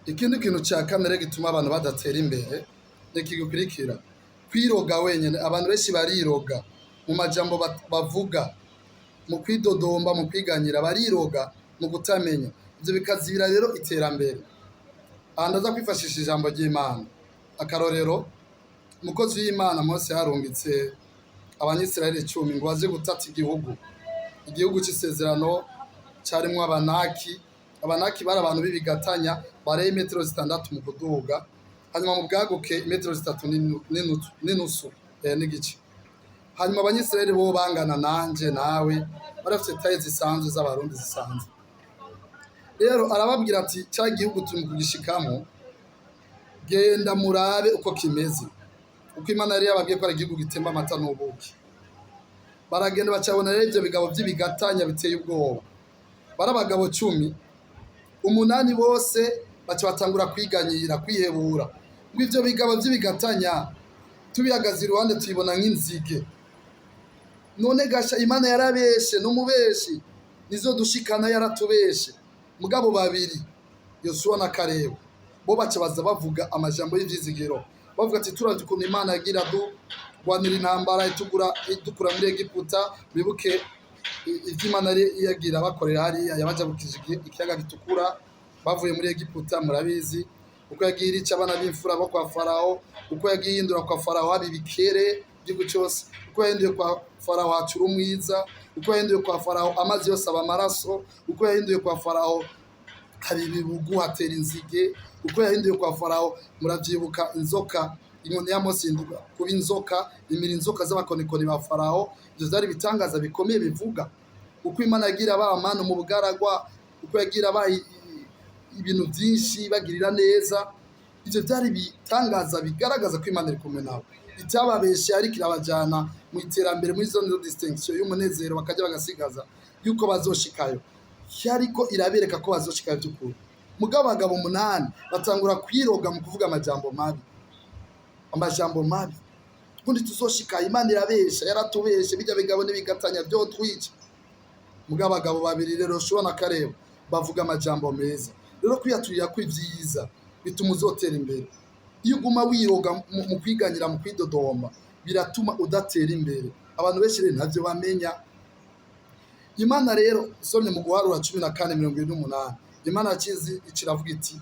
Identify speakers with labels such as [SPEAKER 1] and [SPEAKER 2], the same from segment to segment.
[SPEAKER 1] Ikindi kintu cya kamere gituma abantu badatera imbere nikigikurikira kwiroga wenyine. Abantu benshi bariroga mu majambo bavuga, mu kwidodomba, mu kwiganyira, bariroga mu kutamenya. Ibyo bikazibira rero iterambere. Aha ndaza kwifashisha ijambo ry'Imana. Akarorero, umukozi w'Imana Mose yarungitse Abanyisirayeli 10 ngo baze gutata igihugu cy'isezerano cyarimo Abanaki. Abanaki bari abantu b'ibigatanya bareye metero 6 mu kuduga, hanyuma mu bwaguke metero 3 n'inusu n'igice. Hanyuma Abanyisirayeli bo bangana nanje nawe, barafite taye zisanzwe z'abarundi zisanzwe. Rero arababwira ati cya gihugu turi kugishikamo, genda murabe uko kimeze, uko Imana yari yababwiye ko ari igihugu gitemba amata n'ubuki. Baragenda bacabona rero ibyo bigabo by'ibigatanya biteye ubwoba. Bari abagabo 10, 8 bose baca batangura kwiganyira, kwihebura ngo ibyo bigabo by'ibigatanya tubihagaze iruhande tuyibona nk'inzige. None gasha Imana yarabeshe n'umubeshi, nizo dushikana yaratubeshe. Mugabo babiri, Yosuwa na Kalebu, bo baca baza bavuga amajambo y'ivyizigiro, bavuga ati turavye ukuntu Imana yagira rwanira intambara idukura muri Egiputa. Bibuke ivy'Imana yagira bakorera hariya, yabajabukije ikiyaga gitukura bavuye muri Egiputa. Murabizi uko yagiye irica abana b'imfura bo kwa Farao, uko yagiye yindura kwa Farao haba ibikere igihugu cyose, uko yahinduye kwa Farao hacura umwiza, uko yahinduye kwa Farao amazi yose aba amaraso, uko yahinduye kwa Farao hari ibibugu hatera inzige, uko yahinduye kwa Farao muravyibuka inzoka, inkoni ya Mose induga kuba inzoka, imira inzoka z'abakonikoni ba Farao. Ivyo vyari bitangaza bikomeye bivuga uko Imana yagira abamana mu bugaragwa, uko yagira ibintu byinshi bagirira neza. Ivyo byari bitangaza bigaragaza ko Imana iri kumwe nabo. Icyababeshe ariko irabajana mu iterambere, muri zone de distinction y'umunezero, bakajya bagasigaza yuko bazoshikayo, ariko irabereka ko bazoshikayo by'ukuri. Mugabo abagabo 8 batangura kwiroga mu kuvuga amajambo mabi. Kundi tuzoshika, Imana irabesha, yaratubeshe, bijya bigabo n'ibigatanya byo twica. Mugabo abagabo babiri rero, Yosuwa na Kalebu, bavuga amajambo meza. Rero kwiyaturira kw'ivyiza bituma uzotera imbere. Iyo uguma wiroga mu kwiganyira, mu kwidodomba, biratuma udatera imbere. Abantu benshi rero ntavyo bamenya. Imana rero usomye mu Guharura 14:28, Imana yacize iciravuga iti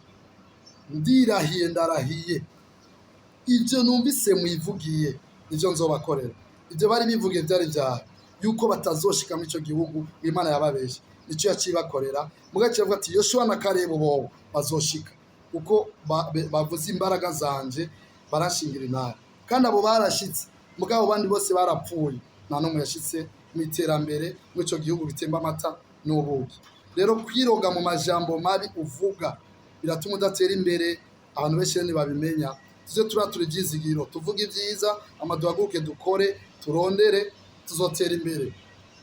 [SPEAKER 1] ndirahiye, ndarahiye ivyo numvise mwivugiye ivyo nzobakorera. Ivyo bari bivugiye byari vyaha yuko batazoshika muri ico gihugu Imana yababeshe, nico yacibakorera. Mugaciye ati Yosuwa na Kalebu bo bazoshika uko bavuze imbaraga zanje barashingira intara, kandi abo barashitse. Mugabo bandi bose barapfuye, nta numwe yashitse mu iterambere muri ico gihugu bitemba amata n'ubuki. Rero kwiroga mu majambo mabi uvuga biratuma udatera imbere. Abantu benshi ntibabimenya. Tuze turatura ivyizigiro, tuvuga ivyiza, amaduhaguruke dukore, turondere, tuzotera imbere.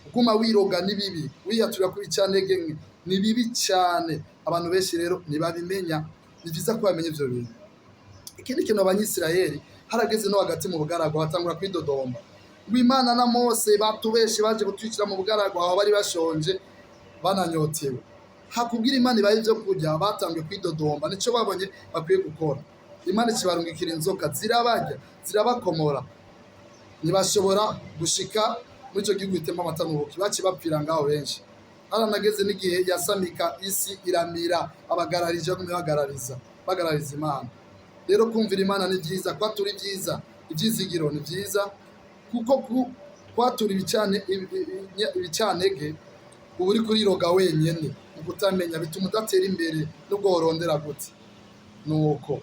[SPEAKER 1] Uguma wiroga ni bibi, wiyaturira ku bicanege ni bibi cyane. Abantu benshi rero ntibabimenya. Ni byiza ko bamenye ivyo bintu. Ikindi kintu Abanyisirayeli harageze no hagati mu bugaragwa batangura kwidodomba ngo Imana na Mose batubeshe, baje gutwikira mu bugaragwa aho bari bashonje bananyotewe. Hakubwira Imana ibaye ivyo kurya, batangiye kwidodomba. Nico babonye bakwiye gukora. Imana ikibarungikira inzoka zirabarya, zirabakomora, ntibashobora gushika muri ico gihugu gitemba amata n'ubuki. Baci bapfira ngaho benshi. Haranageze n'igihe yasamika isi iramira abagararije bagarariza Imana. Rero kumvira Imana ni byiza, kwatura ibyiza, ibyizigiro ni byiza, kuko kwatura ibicanege uba uri kuriroga wenyene, ukutamenya bituma udatera imbere nubwo worondera gute. Nuko